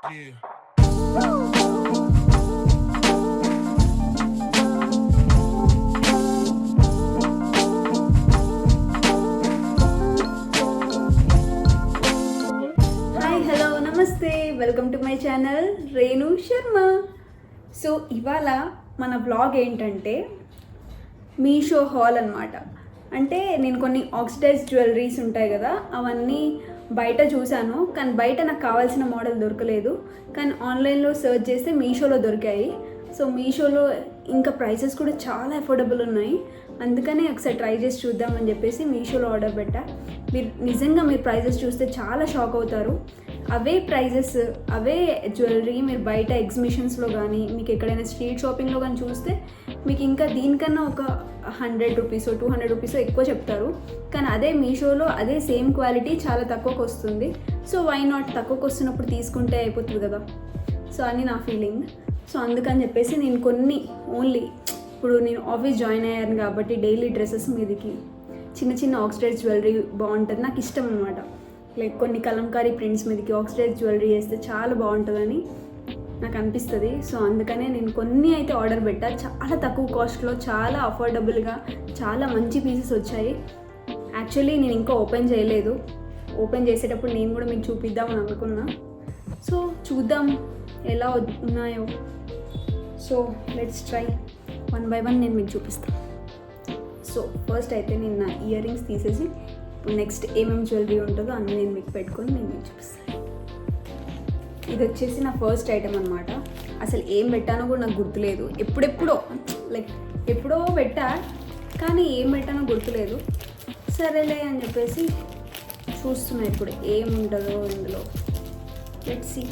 నమస్తే, welcome to my channel Renu Sharma. So ఇవాళ మన బ్లాగ్ ఏంటంటే మీషో హాల్ అనమాట. అంటే నేను కొన్ని ఆక్సిడైజ్ జ్యువెలరీస్ ఉంటాయి కదా, అవన్నీ బయట చూశాను, కానీ బయట నాకు కావాల్సిన మోడల్ దొరకలేదు. కానీ ఆన్లైన్లో సెర్చ్ చేస్తే మీషోలో దొరికాయి. సో మీషోలో ఇంకా ప్రైసెస్ కూడా చాలా అఫోర్డబుల్ ఉన్నాయి. అందుకనే ఒకసారి ట్రై చేసి చూద్దామని చెప్పేసి మీషోలో ఆర్డర్ పెట్టా. మీరు ప్రైజెస్ చూస్తే చాలా షాక్ అవుతారు. అవే ప్రైజెస్, అవే జ్యువెలరీ మీరు బయట ఎగ్జిబిషన్స్లో కానీ మీకు ఎక్కడైనా స్ట్రీట్ షాపింగ్లో కానీ చూస్తే మీకు ఇంకా దీనికన్నా ఒక 100 రూపీస్ 200 రూపీస్ ఎక్కువ చెప్తారు. కానీ అదే మీషోలో అదే సేమ్ క్వాలిటీ చాలా తక్కువకు వస్తుంది. సో వై నాట్, తక్కువకు వస్తున్నప్పుడు తీసుకుంటే అయిపోతుంది కదా. సో అని నా ఫీలింగ్. సో అందుకని చెప్పేసి నేను కొన్ని ఓన్లీ ఇప్పుడు నేను ఆఫీస్ జాయిన్ అయ్యాను కాబట్టి డైలీ డ్రెస్సెస్ మీదకి చిన్న చిన్న ఆక్సిడైజ్ జ్యువెలరీ బాగుంటుంది, నాకు ఇష్టం అనమాట. లైక్ కొన్ని కలంకారీ ప్రింట్స్ మీదకి ఆక్సిడైజ్ జ్యువెలరీ వేస్తే చాలా బాగుంటుందని నాకు అనిపిస్తుంది. సో అందుకనే నేను కొన్ని అయితే ఆర్డర్ పెట్టా. చాలా తక్కువ కాస్ట్లో, చాలా అఫోర్డబుల్గా, చాలా మంచి పీసెస్ వచ్చాయి. యాక్చువల్లీ నేను ఇంకా ఓపెన్ చేయలేదు. ఓపెన్ చేసేటప్పుడు నేను కూడా మీకు చూపిద్దామని అనుకున్నా. సో చూద్దాం ఎలా ఉన్నాయో. So let's try, one by one నేను మీకు చూపిస్తాను. సో ఫస్ట్ అయితే నేను నా ఇయర్ రింగ్స్ తీసేసి ఇప్పుడు నెక్స్ట్ ఏమేమి జ్యువెలరీ ఉంటుందో అన్నీ నేను మీకు పెట్టుకొని నేను మీకు చూపిస్తాను. ఇది వచ్చేసి నా ఫస్ట్ ఐటమ్ అనమాట. అసలు ఏం పెట్టానో కూడా నాకు గుర్తులేదు. ఎప్పుడో పెట్టా, కానీ ఏం పెట్టానో గుర్తులేదు. సరేలే అని చెప్పేసి చూస్తున్నా ఇప్పుడు ఏముంటుందో ఇందులో. Let's see.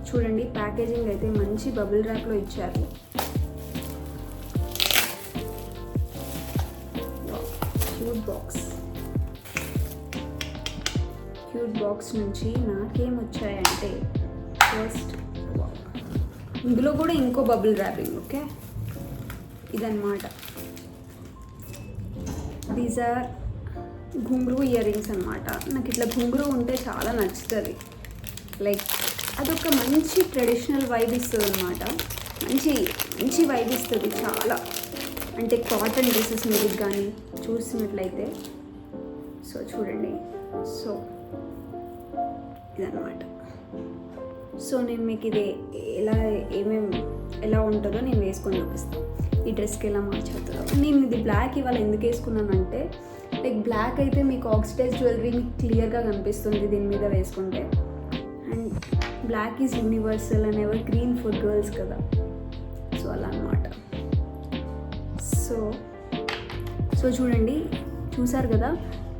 చూడండి, ప్యాకేజింగ్ అయితే మంచి బబుల్ ర్యాప్లో ఇచ్చారు. క్యూట్ బాక్స్ నుంచి నాకేం వచ్చాయంటే ఫస్ట్ ఇందులో కూడా ఇంకో బబుల్ ర్యాపింగ్. ఓకే, ఇదన్నమాట. These are Ghungroo ear rings అనమాట. నాకు ఇట్లా ఘుంగ్రూ ఉంటే చాలా నచ్చుతుంది. లైక్ అదొక మంచి ట్రెడిషనల్ వైబ్ ఇస్తుంది అనమాట. మంచి వైబ్ ఇస్తుంది చాలా. అంటే కాటన్ డ్రెస్సెస్ మీద కానీ చూసినట్లయితే. సో చూడండి, సో ఇదన్నమాట. సో నేను మీకు ఇది ఎలా ఉంటుందో నేను వేసుకొని చూపిస్తాను. ఈ డ్రెస్కి ఎలా మ్యాచ్ అవుతుందో. నేను ఇది బ్లాక్ ఇవాళ ఎందుకు వేసుకున్నానంటే, లైక్ బ్లాక్ అయితే మీకు ఆక్సిడైజ్ జ్యువెలరీ మీకు క్లియర్గా కనిపిస్తుంది దీని మీద వేసుకుంటే. And black is universal and evergreen for girls కదా. సో అలా అనమాట. సో చూడండి, చూసారు కదా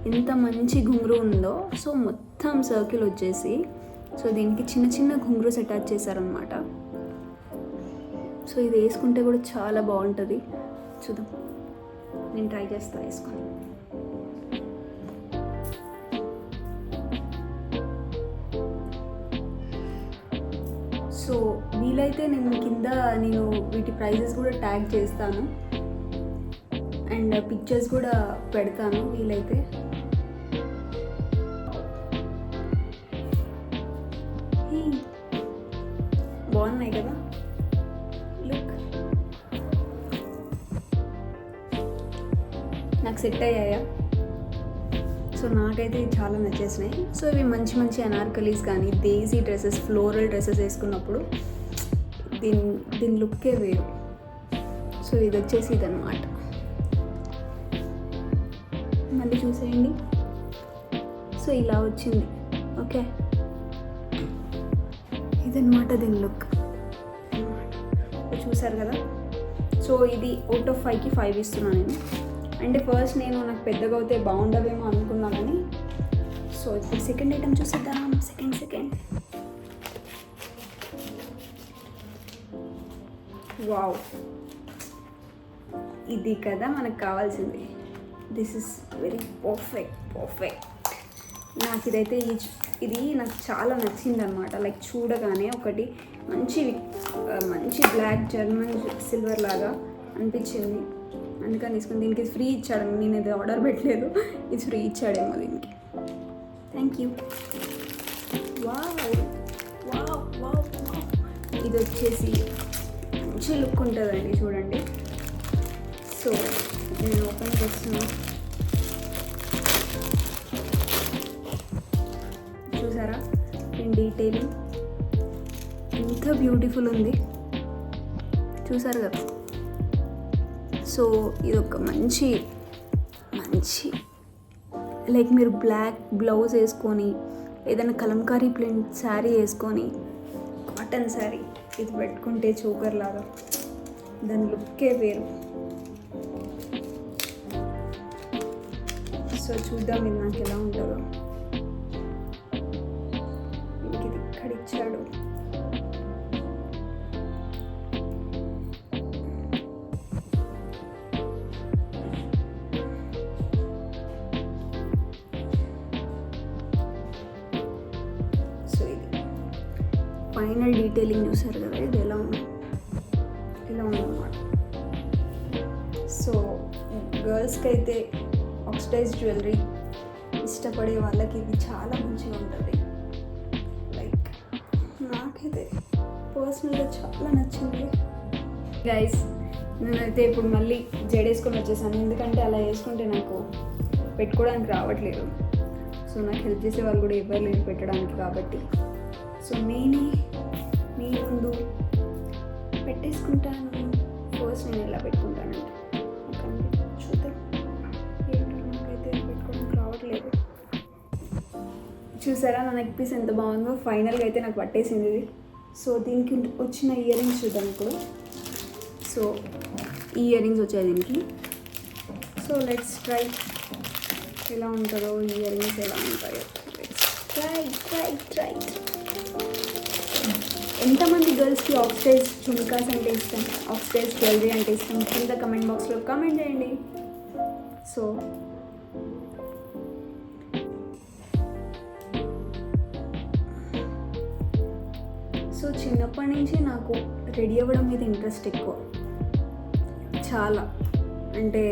ఎంత మంచి ఘుంగ్రూ ఉందో. సో మొత్తం సర్కిల్ వచ్చేసి, సో దీనికి చిన్న చిన్న ఘుంగ్రూస్ అటాచ్ చేశారనమాట. సో ఇది వేసుకుంటే కూడా చాలా బాగుంటుంది. చూద్దాం, నేను ట్రై చేస్తా వేసుకొని. సో వీలైతే నేను వీటి ప్రైజెస్ కూడా ట్యాగ్ చేస్తాను అండ్ పిక్చర్స్ కూడా పెడతాను వీలైతే. బాగున్నాయి కదా, లుక్. నాకు సెట్ అయ్యాయా? సో నాకైతే చాలా నచ్చేసినాయి. సో ఇవి మంచి అనార్కలీస్ కానీ దేశీ డ్రెస్సెస్, ఫ్లోరల్ డ్రెస్సెస్ వేసుకున్నప్పుడు దీని లుక్కే వేరు. సో ఇది వచ్చేసి ఇదన్నమాట. మళ్ళీ చూసేయండి. సో ఇలా వచ్చింది. ఓకే, ఇదన్నమాట దీని లుక్. చూసారు కదా. సో ఇది అవుట్ ఆఫ్ 5కి 5 ఇస్తున్నాను నేను. అంటే ఫస్ట్ నాకు పెద్దగా అయితే బాగుండవేమో అనుకున్నానని. సో ఇప్పుడు సెకండ్ ఐటమ్ చూసేద్దాం. సెకండ్ వావ్, ఇది కదా మనకు కావాల్సింది. This is very perfect. నాకు ఇదైతే ఇది నాకు చాలా నచ్చింది అనమాట. లైక్ చూడగానే ఒకటి మంచి బ్లాక్ జర్మన్ సిల్వర్ లాగా అనిపించింది. అందుకని తీసుకుని దీనికి ఫ్రీ ఇచ్చాడు. నేను ఇది ఆర్డర్ పెట్టలేదు, ఇది ఫ్రీ ఇచ్చాడేమో దీనికి thank you. Wow wow wow wow, ఇది వచ్చేసి మంచి లుక్ ఉంటుందండి చూడండి. సో నేను ఓపెన్ చేస్తున్నాను. చూసారా ఇన్ డీటెయిలింగ్ ఎంత బ్యూటిఫుల్ ఉంది, చూసారు కదా. సో ఇది ఒక మంచి మంచి లైక్ మీరు బ్లాక్ బ్లౌజ్ వేసుకొని ఏదైనా కలంకారీ ప్రింట్ శారీ వేసుకొని కాటన్ శారీ ఇది పెట్టుకుంటే చోకర్ లాగా దాని లుక్కే వేరు. సో చూద్దాం ఇది నాకు ఎలా ఉంటుందో. ఇది ఇక్కడ ఇచ్చాడు. సో ఇది ఫైనల్ డీటెయిలింగ్ చూసారు కదా, ఇది ఎలా ఉందన్నమాట. సో గర్ల్స్కి అయితే ఆక్సిడైజ్ జ్యువెలరీ ఇష్టపడే వాళ్ళకి ఇది చాలా మంచిగా ఉంటుంది. లైక్ నాకైతే పర్సనల్గా చాలా నచ్చింది. గైస్ నేనైతే ఇప్పుడు మళ్ళీ జడేసుకొని వచ్చేసాను, ఎందుకంటే అలా వేసుకుంటే నాకు పెట్టుకోవడానికి రావట్లేదు. సో నాకు హెల్ప్ చేసే వాళ్ళు కూడా ఎవరు లేరు పెట్టడానికి కాబట్టి, సో నేనే మీ ముందు పెట్టేసుకుంటాను. ఫస్ట్ నేను ఎలా పెట్టుకుంటానంటే చూద్దాం, నాకైతే పెట్టుకోవడానికి రావట్లేదు. చూసారా నా నెక్ పీస్ ఎంత బాగుందో, ఫైనల్గా అయితే నాకు పట్టేసింది ఇది. సో దీనికి వచ్చిన ఇయర్ రింగ్స్ చూద్దాం ఇప్పుడు. సో ఈ ఇయర్ రింగ్స్ వచ్చాయి దీనికి. సో లెట్స్ ట్రై ఎలా ఉంటుందో, ఇయర్ రింగ్స్ ఎలా ఉంటాయో ట్రై ట్రై ట్రై. ఎంతమంది గర్ల్స్కి ఆక్సిడైజ్ ఝుమ్కాస్ అంటే ఇష్టం, ఆక్సిడైజ్ జ్యువెలరీ అంటే ఇష్టం, కింద కమెంట్ బాక్స్లో కామెంట్ చేయండి. సో చిన్నప్పటి నుంచి నాకు రెడీ అవ్వడం మీద ఇంట్రెస్ట్ ఎక్కువ, చాలా. అంటే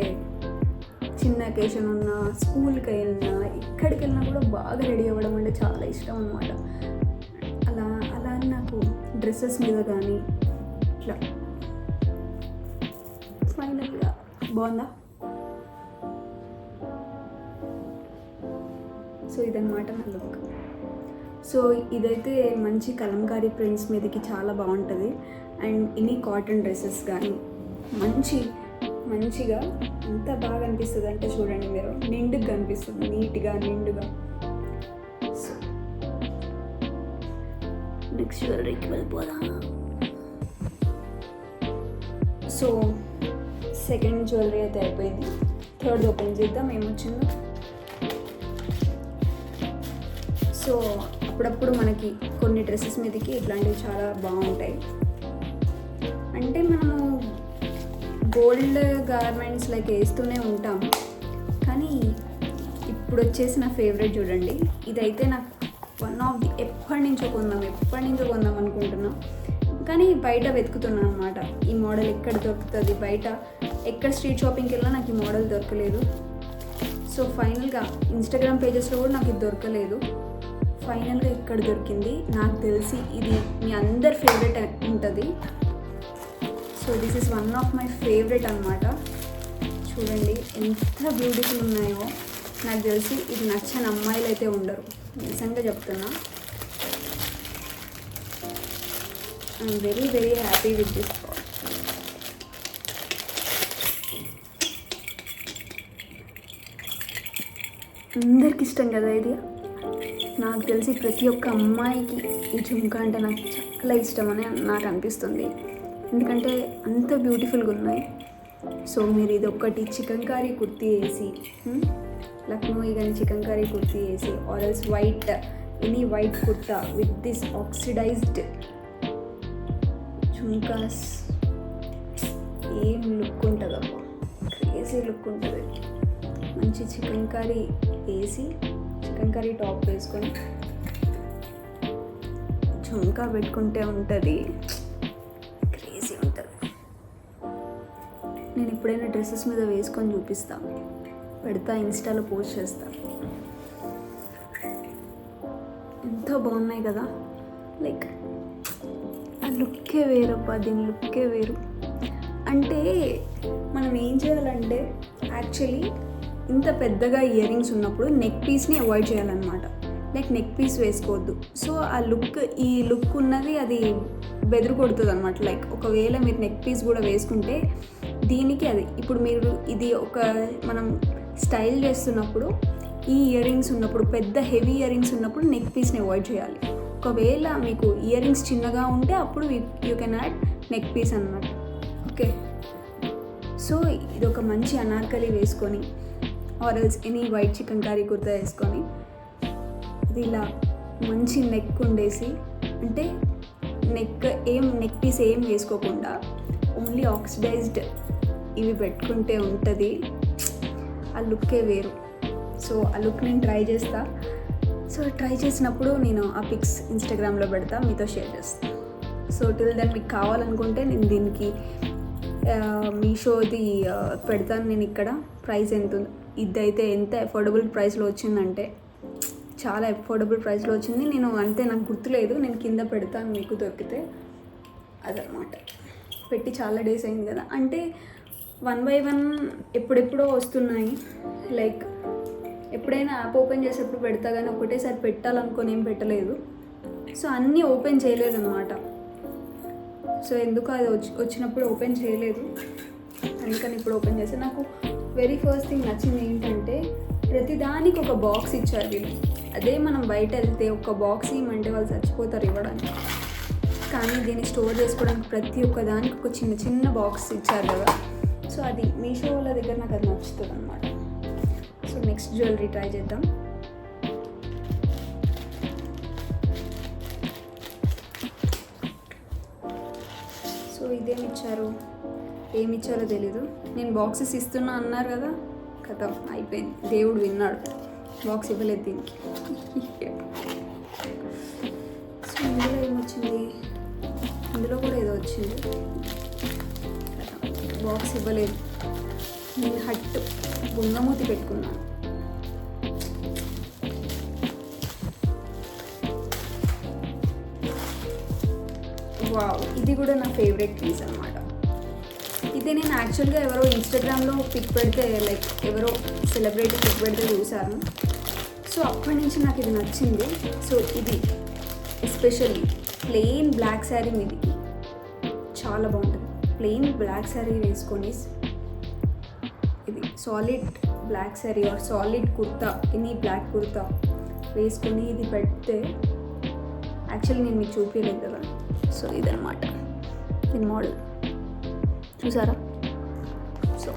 చిన్న అకేషన్ ఉన్నా, స్కూల్కి వెళ్ళినా, ఎక్కడికి వెళ్ళినా కూడా బాగా రెడీ అవ్వడం అంటే చాలా ఇష్టం అన్నమాట. అలా అని నాకు డ్రెస్సెస్ మీద కానీ ఇట్లా ఫైనల్గా బాగుందా. సో ఇదన్నమాట నా లుక్. సో ఇదైతే మంచి కలంకారీ ప్రింట్స్ మీదకి చాలా బాగుంటుంది. అండ్ ఇన్ని కాటన్ డ్రెస్సెస్ కానీ మంచిగా ఎంత బాగా అనిపిస్తుంది అంటే చూడండి మీరు, నిండుగా అనిపిస్తుంది, నీట్గా నిండుగా. సో నెక్స్ట్ జ్యువెలరీకి వెళ్ళిపోదాం. సో సెకండ్ జ్యువెలరీ అయితే అయిపోయింది, థర్డ్ ఓపెన్ చేద్దాం ఏమొచ్చిందో. సో అప్పుడప్పుడు మనకి కొన్ని డ్రెస్సెస్ మీదకి ఇట్లాంటివి చాలా బాగుంటాయి. అంటే మనము గోల్డ్ గార్మెంట్స్ లైక్ వేస్తూనే ఉంటాం, కానీ ఇప్పుడు వచ్చేసి నా ఫేవరెట్ చూడండి. ఇదైతే నాకు వన్ ఆఫ్ ది ఎప్పటి నుంచో కొందాం అనుకుంటున్నాం, కానీ బయట వెతుకుతున్నాను అనమాట. ఈ మోడల్ ఎక్కడ దొరుకుతుంది, బయట ఎక్కడ స్ట్రీట్ షాపింగ్కి వెళ్ళినా నాకు ఈ మోడల్ దొరకలేదు. సో ఫైనల్గా ఇన్స్టాగ్రామ్ పేజెస్లో కూడా నాకు ఇది దొరకలేదు. ఫైనల్గా ఇక్కడ దొరికింది. నాకు తెలిసి ఇది మీ అందరి ఫేవరెట్ ఉంటుంది. So this is one of my favourite అనమాట. చూడండి ఎంత బ్యూటిఫుల్ ఉన్నాయో. నాకు తెలిసి ఇది నచ్చని అమ్మాయిలు అయితే ఉండరు, నిజంగా చెప్తున్నా. I'm very very happy with this top. అందరికి ఇష్టం కదా ఇది. నాకు తెలిసి ప్రతి ఒక్క అమ్మాయికి ఈ ఝుమ్కా అంటే నాకు చాలా ఇష్టం అని నాకు అనిపిస్తుంది, ఎందుకంటే అంత బ్యూటిఫుల్గా ఉన్నాయి. సో మీరు ఇది ఒక్కటి చికన్కారీ కుర్తీ వేసి, లక్నోయి కానీ చికన్కారీ కుర్తీ వేసి, or else white any white kurta with this oxidised jhumkas, ఏం లుక్ ఉంటుందో, క్రేజీ లుక్ ఉంటుంది. మంచి చికన్కారీ వేసి, చికన్కారీ టాప్ వేసుకొని ఝుమ్కా పెట్టుకుంటే ఉంటుంది, క్రేజీ ఉంటుంది. నేను ఎప్పుడైనా డ్రెస్సెస్ మీద వేసుకొని చూపిస్తాను, పెడతా, ఇన్స్టాలో పోస్ట్ చేస్తాను. ఎంత బాగున్నాయి కదా. లైక్ ఆ లుక్కే వేరబ్బా, దీని లుక్కే వేరు. అంటే మనం ఏం చేయాలంటే యాక్చువల్లీ ఇంత పెద్దగా ఇయర్ రింగ్స్ ఉన్నప్పుడు నెక్ పీస్ని అవాయిడ్ చేయాలన్నమాట. లైక్ నెక్ పీస్ వేసుకోవద్దు. సో ఆ లుక్, ఈ లుక్ ఉన్నది అది బెదురు కొడుతుంది అనమాట. లైక్ ఒకవేళ మీరు నెక్ పీస్ కూడా వేసుకుంటే దీనికి అది ఇప్పుడు మీరు ఇది ఒక మనం స్టైల్ చేస్తున్నప్పుడు ఈ ఇయర్ రింగ్స్ ఉన్నప్పుడు, పెద్ద హెవీ ఇయర్ రింగ్స్ ఉన్నప్పుడు నెక్ పీస్ని అవాయిడ్ చేయాలి. ఒకవేళ మీకు ఇయర్ రింగ్స్ చిన్నగా ఉంటే అప్పుడు you can add neck piece అన్నమాట. ఓకే, సో ఇది ఒక మంచి అనార్కలి వేసుకొని or else any white chikankari kurta వేసుకొని ఇది ఇలా మంచి నెక్ ఉండేసి, అంటే నెక్ పీస్ ఏం వేసుకోకుండా ఓన్లీ ఆక్సిడైజ్డ్ ఇవి పెట్టుకుంటే ఉంటుంది. ఆ లుక్కే వేరు. సో ఆ లుక్ నేను ట్రై చేస్తా. సో ట్రై చేసినప్పుడు నేను ఆ పిక్స్ ఇన్స్టాగ్రామ్లో పెడతా, మీతో షేర్ చేస్తాను. సో టిల్ దెన్ మీకు కావాలనుకుంటే నేను దీనికి మీషోది పెడతాను. నేను ఇక్కడ ప్రైస్ ఎంత ఉంది, ఇదైతే ఎంత అఫోర్డబుల్ ప్రైస్లో వచ్చిందంటే చాలా అఫోర్డబుల్ ప్రైస్లో వచ్చింది. నేను అంతే, నాకు గుర్తులేదు, నేను కింద పెడతాను మీకు దొరికితే. అదనమాట, పెట్టి చాలా డేస్ అయింది కదా. అంటే 1 by 1 ఎప్పుడెప్పుడో వస్తున్నాయి. లైక్ ఎప్పుడైనా యాప్ ఓపెన్ చేసేప్పుడు పెడతా, కానీ ఒకటేసారి పెట్టాలనుకొని ఏం పెట్టలేదు. సో అన్నీ ఓపెన్ చేయలేదన్నమాట. సో ఎందుకు అది వచ్చినప్పుడు ఓపెన్ చేయలేదు, అందుకని ఇప్పుడు ఓపెన్ చేస్తే నాకు వెరీ ఫస్ట్ థింగ్ నచ్చింది ఏంటంటే ప్రతిదానికి ఒక బాక్స్ ఇచ్చారు వీళ్ళు. అదే మనం బయట వెళ్తే ఒక బాక్స్ ఇవ్వమంటే వాళ్ళు చచ్చిపోతారు ఇవ్వడానికి, కానీ దీన్ని స్టోర్ చేసుకోవడానికి ప్రతి ఒక్క దానికి ఒక చిన్న చిన్న బాక్స్ ఇచ్చారు కదా. సో అది మీషో వాళ్ళ దగ్గర నాకు అది నచ్చుతుంది అనమాట. సో నెక్స్ట్ జ్యువెలరీ ట్రై చేద్దాం. సో ఏమిచ్చారో తెలీదు. నేను బాక్సెస్ ఇస్తున్నా అన్నారు కదా, కథ అయిపోయింది. దేవుడు విన్నాడు, బాక్స్ ఇవ్వలేదు దీనికి. సో ఇందులో ఏమొచ్చింది, ఇందులో కూడా ఏదో వచ్చింది, బాక్స్ ఇవ్వలేదు. నేను హట్టు బొంగమూతి పెట్టుకున్నాను. వావ్, ఇది కూడా నా ఫేవరెట్ పీస్ అనమాట. ఇది నేను యాక్చువల్గా ఎవరో ఇన్స్టాగ్రామ్లో పిక్ పెడితే, లైక్ ఎవరో సెలబ్రిటీ పిక్ పెడితే చూశాను. సో అప్పటి నుంచి నాకు ఇది నచ్చింది. సో ఇది ఎస్పెషల్లీ ప్లెయిన్ బ్లాక్ శారీ మీది చాలా బాగుంటుంది. ప్లెయిన్ బ్లాక్ శారీ వేసుకొని, ఇది solid black sari or solid kurta, any black kurta వేసుకొని ఇది పెడితే, యాక్చువల్లీ నేను మీకు చూపించలేదు కదా. సో ఇదన్నమాట దీని మోడల్, చూసారా? సో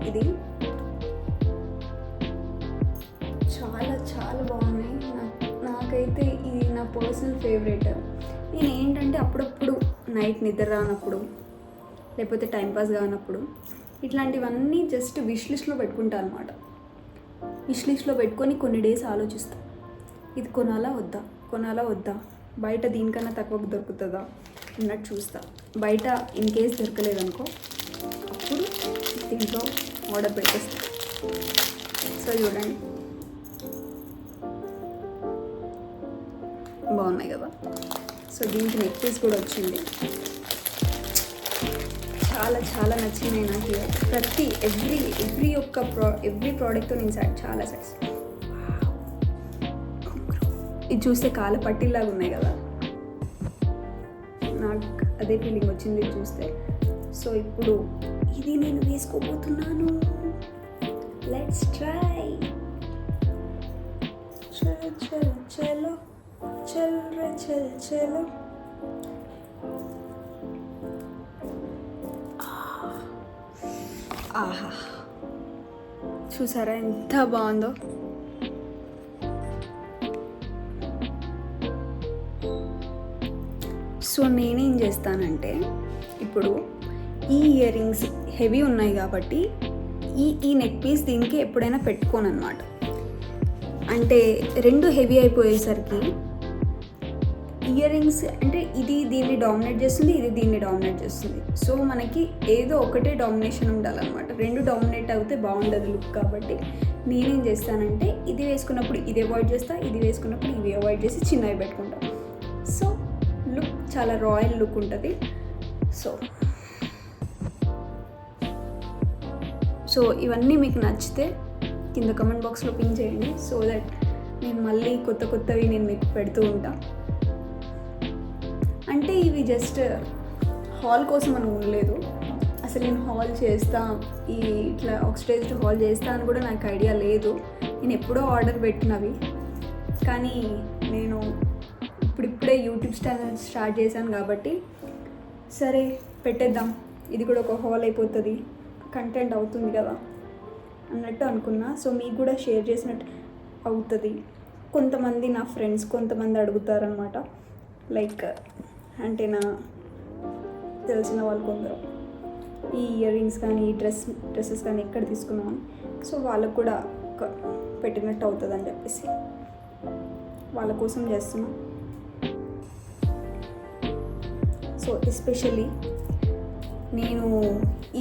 ఇది చాలా చాలా బాగున్నాయి. నాకైతే ఇది నా పర్సనల్ ఫేవరెట్. నేను ఏంటంటే అప్పుడప్పుడు నైట్ నిద్ర రానప్పుడు, లేకపోతే టైంపాస్ కానప్పుడు ఇట్లాంటివన్నీ జస్ట్ విష్ లిస్ట్లో పెట్టుకుంటాను అనమాట. విష్ లిస్ట్లో పెట్టుకొని కొన్ని డేస్ ఆలోచిస్తాను, ఇది కొనాలా వద్దా, బయట దీనికన్నా తక్కువకు దొరుకుతుందా అన్నట్టు చూస్తా. బయట ఇన్ కేస్ దొరకలేదనుకో అప్పుడు దీంట్లో ఆర్డర్ పెట్టేస్తా. సో చూడండి, బాగున్నాయి కదా. సో దీనికి నెక్ పీస్ కూడా వచ్చింది. చాలా చాలా నచ్చినాయి నాకు. ప్రతి ఎవ్రీ ప్రోడక్ట్తో నేను చాలా సాటిస్ఫై. ఇది చూస్తే కాళ్ళ పట్టిల్లాగా ఉన్నాయి కదా, నాకు అదే ఫీలింగ్ వచ్చింది ఇది చూస్తే. సో ఇప్పుడు ఇది నేను వేసుకోబోతున్నాను. Let's try. చలో చలో చలో చల్ రే చల్ చలో. ఆహా, చూసారా ఎంత బాగుందో. సో నేనేం చేస్తానంటే ఇప్పుడు ఈ ఇయర్ రింగ్స్ హెవీ ఉన్నాయి కాబట్టి ఈ నెక్ పీస్ దీనికి ఎప్పుడైనా పెట్టుకోను అనమాట. అంటే రెండు హెవీ అయిపోయేసరికి ఇయర్ రింగ్స్ అంటే ఇది దీన్ని డామినేట్ చేస్తుంది, ఇది దీన్ని డామినేట్ చేస్తుంది. సో మనకి ఏదో ఒకటే డామినేషన్ ఉండాలన్నమాట. రెండు డామినేట్ అవుతే బాగుండదు లుక్. కాబట్టి నేనేం చేస్తానంటే ఇది వేసుకున్నప్పుడు ఇది అవాయిడ్ చేస్తా, ఇది వేసుకున్నప్పుడు ఇవి అవాయిడ్ చేసి చిన్నవి పెట్టుకుంటా. సో లుక్ చాలా రాయల్ లుక్ ఉంటుంది. సో ఇవన్నీ మీకు నచ్చితే కింద కమెంట్ బాక్స్లో పింక్ చేయండి. సో దట్ నేను మళ్ళీ కొత్తవి నేను మీకు పెడుతూ ఉంటా. అంటే ఇవి జస్ట్ హాల్ కోసం అని ఉండలేదు. అసలు నేను హాల్ చేస్తా, ఇట్లా ఆక్సిడైజ్డ్ హాల్ చేస్తా అని కూడా నాకు ఐడియా లేదు. నేను ఎప్పుడో ఆర్డర్ పెట్టినవి, కానీ నేను ఇప్పుడిప్పుడే యూట్యూబ్ ఛానల్ స్టార్ట్ చేశాను కాబట్టి సరే పెట్టేద్దాం, ఇది కూడా ఒక హాల్ అయిపోతుంది, కంటెంట్ అవుతుంది కదా అన్నట్టు అనుకున్నా. సో మీకు కూడా షేర్ చేసినట్టు అవుతుంది. కొంతమంది నా ఫ్రెండ్స్ కొంతమంది అడుగుతారనమాట, లైక్ అంటే నా తెలిసిన వాళ్ళు కొందరు ఈ ఇయర్ రింగ్స్ కానీ ఈ డ్రెస్సెస్ కానీ ఎక్కడ తీసుకున్నామని. సో వాళ్ళకు కూడా పెట్టినట్టు అవుతుంది అని చెప్పేసి వాళ్ళ కోసం చేస్తున్నాం. సో ఎస్పెషల్లీ నేను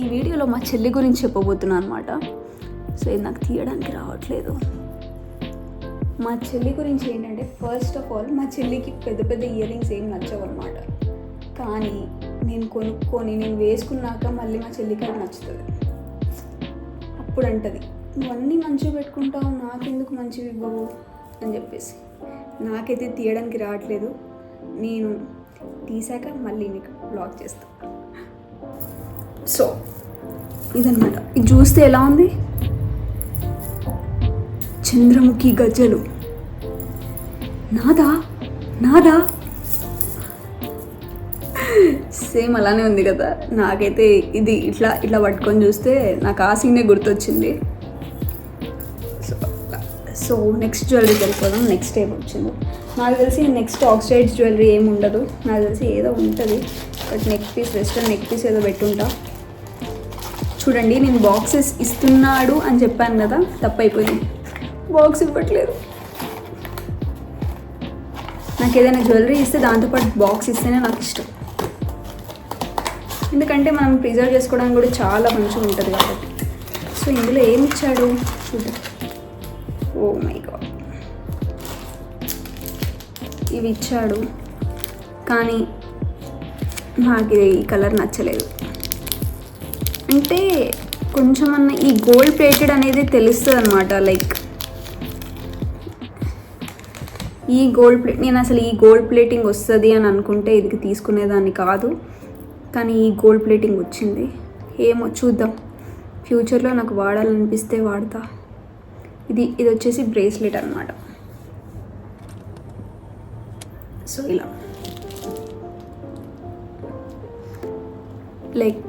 ఈ వీడియోలో మా చెల్లి గురించి చెప్పబోతున్నాను అనమాట. సో ఇది నాకు తీయడానికి రావట్లేదు. మా చెల్లి గురించి ఏంటంటే, ఫస్ట్ ఆఫ్ ఆల్ మా చెల్లికి పెద్ద ఇయర్ రింగ్స్ ఏం నచ్చవు అనమాట. కానీ నేను కొనుక్కొని నేను వేసుకున్నాక మళ్ళీ మా చెల్లికి అది నచ్చుతుంది. అప్పుడు అంటది, నువ్వు అన్నీ మంచిగా పెట్టుకుంటావు, నాకెందుకు మంచివి ఇవ్వవు అని చెప్పేసి. నాకైతే తీయడానికి రావట్లేదు. నేను తీసాక మళ్ళీ నీకు బ్లాగ్ చేస్తాను. సో ఇదన్నమాట. ఇది చూస్తే ఎలా ఉంది, చంద్రముఖి గజ్జలు. నాదా సేమ్ అలానే ఉంది కదా. నాకైతే ఇది ఇట్లా పట్టుకొని చూస్తే నాకు ఆ సీనే గుర్తొచ్చింది. సో నెక్స్ట్ జ్యువెలరీకి వెళ్ళిపోదాం. నెక్స్ట్ ఏం వచ్చిందో నాకు తెలిసి నెక్స్ట్ ఆక్సిడైజ్ జ్యువెలరీ ఏమి ఉండదు. నాకు తెలిసి ఏదో ఉంటుంది, but neck piece western neck piece ఏదో పెట్టుంటా. చూడండి, నేను బాక్సెస్ ఇస్తున్నాడు అని చెప్పాను కదా, తప్పైపోయింది. బాక్స్ ఇవ్వట్లేదు. నాకు ఏదైనా జ్యువెలరీ ఇస్తే దాంతోపాటు బాక్స్ ఇస్తేనే నాకు ఇష్టం. ఎందుకంటే మనం ప్రిజర్వ్ చేసుకోవడానికి కూడా చాలా మంచిగా ఉంటుంది కాబట్టి. సో ఇందులో ఏమి ఇచ్చాడు చూద్దాం. ఓ మై గాడ్, ఇవి ఇచ్చాడు, కానీ నాకు ఈ కలర్ నచ్చలేదు. అంటే కొంచెం అన్న ఈ గోల్డ్ ప్లేటెడ్ అనేది తెలుస్తుంది అనమాట. లైక్ ఈ గోల్డ్ ప్లేట్, నేను అసలు ఈ గోల్డ్ ప్లేటింగ్ వస్తుంది అని అనుకుంటే ఇది తీసుకునేదాన్ని కాదు, కానీ ఈ గోల్డ్ ప్లేటింగ్ వచ్చింది. ఏమో చూద్దాం, ఫ్యూచర్లో నాకు వాడాలనిపిస్తే వాడతా. ఇది వచ్చేసి బ్రేస్లెట్ అనమాట. సో ఇలా లైక్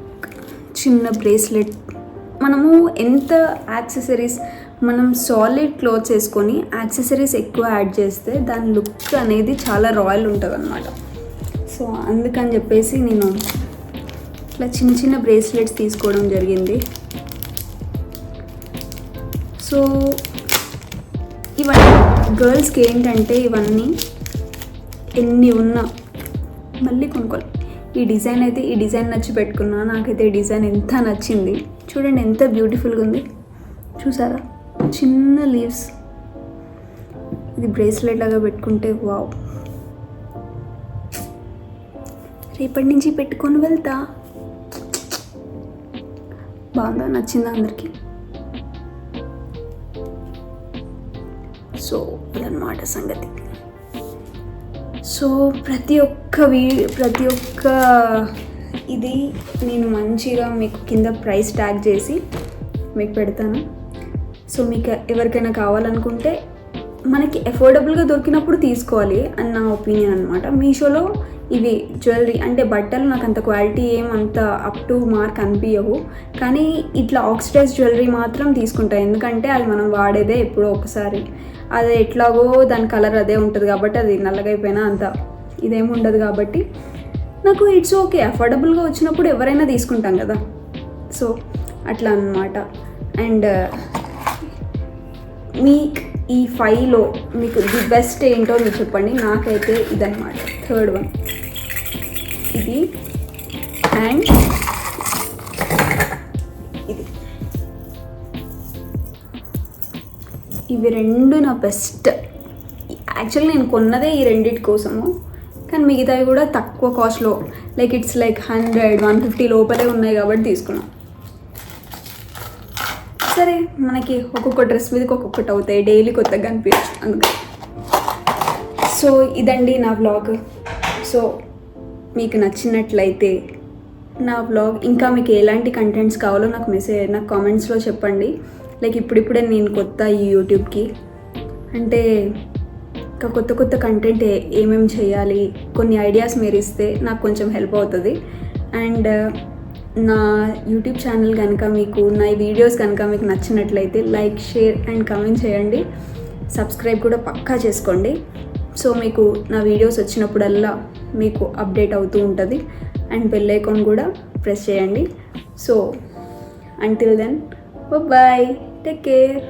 చిన్న బ్రేస్లెట్. మనము ఎంత యాక్సెసరీస్, మనం సాలిడ్ క్లోత్స్ వేసుకొని యాక్సెసరీస్ ఎక్కువ యాడ్ చేస్తే దాని లుక్ అనేది చాలా రాయల్ ఉంటుంది అనమాట. సో అందుకని చెప్పేసి నేను ఇట్లా చిన్న బ్రేస్లెట్స్ తీసుకోవడం జరిగింది. సో ఇవన్నీ గర్ల్స్కి ఏంటంటే, ఇవన్నీ ఎన్ని ఉన్నా మళ్ళీ కొనుక్కోవాలి. ఈ డిజైన్ నచ్చి పెట్టుకున్నా. నాకైతే ఈ డిజైన్ ఎంత నచ్చింది. చూడండి ఎంత బ్యూటిఫుల్గా ఉంది, చూసారా? చిన్న లీవ్స్. ఇది బ్రేస్లెట్ లాగా పెట్టుకుంటే వావ్, రేపటి నుంచి పెట్టుకొని వెళ్తా. బాగుందా? నచ్చిందా అందరికీ? సో అదన్నమాట సంగతి. సో ప్రతి ఒక్క ఇది నేను మంచిగా మీకు కింద ప్రైస్ ట్యాగ్ చేసి మీకు పెడతాను. సో మీకు ఎవరికైనా కావాలనుకుంటే మనకి అఫోర్డబుల్గా దొరికినప్పుడు తీసుకోవాలి అని నా ఒపీనియన్ అనమాట. మీషోలో ఇవి జ్యువెలరీ అంటే బట్టలు నాకు అంత క్వాలిటీ ఏమంత అప్ టు మార్క్ అనిపించవు, కానీ ఇట్లా ఆక్సిడైజ్ జ్యువెలరీ మాత్రం తీసుకుంటాను. ఎందుకంటే అది మనం వాడేదే ఎప్పుడో ఒకసారి, అది ఎట్లాగో దాని కలర్ అదే ఉంటుంది కాబట్టి అది నల్లగైపోయినా అంత ఇదేమి ఉండదు కాబట్టి నాకు ఇట్స్ ఓకే. అఫోర్డబుల్గా వచ్చినప్పుడు ఎవరైనా తీసుకుంటాం కదా. సో అట్లా అన్నమాట. అండ్ మీకు ఈ 5లో మీకు ది బెస్ట్ ఏంటో మీరు చెప్పండి. నాకైతే ఇదన్నమాట థర్డ్ వన్, ఇది అండ్ ఇది. ఇవి రెండు నా బెస్ట్. యాక్చువల్లీ నేను కొన్నదే ఈ రెండింటి కోసము, కానీ మిగతావి కూడా తక్కువ కాస్ట్లో, లైక్ ఇట్స్ లైక్ 100-150 లోపలే ఉన్నాయి కాబట్టి తీసుకున్నాం. సరే, మనకి ఒక్కొక్క డ్రెస్ మీదకి ఒక్కొక్కటి అవుతాయి, డైలీ కొత్తగా అనిపించచ్చు అందుకని. సో ఇదండి నా వ్లాగ్. సో మీకు నచ్చినట్లయితే నా వ్లాగ్, ఇంకా మీకు ఎలాంటి కంటెంట్స్ కావాలో నాకు కామెంట్స్లో చెప్పండి. లైక్ ఇప్పుడిప్పుడే నేను కొత్త ఈ యూట్యూబ్కి, అంటే ఇంకా కొత్త కంటెంట్ ఏమేమి చేయాలి, కొన్ని ఐడియాస్ మీరు ఇస్తే నాకు కొంచెం హెల్ప్ అవుతుంది. అండ్ నా యూట్యూబ్ ఛానల్ కనుక మీకు, నా వీడియోస్ కనుక మీకు నచ్చినట్లయితే లైక్, షేర్ అండ్ కామెంట్ చేయండి. సబ్స్క్రైబ్ కూడా పక్కా చేసుకోండి. సో మీకు నా వీడియోస్ వచ్చినప్పుడల్లా మీకు అప్డేట్ అవుతూ ఉంటుంది. అండ్ బెల్ ఐకాన్ కూడా ప్రెస్ చేయండి. So until then, bye, take care.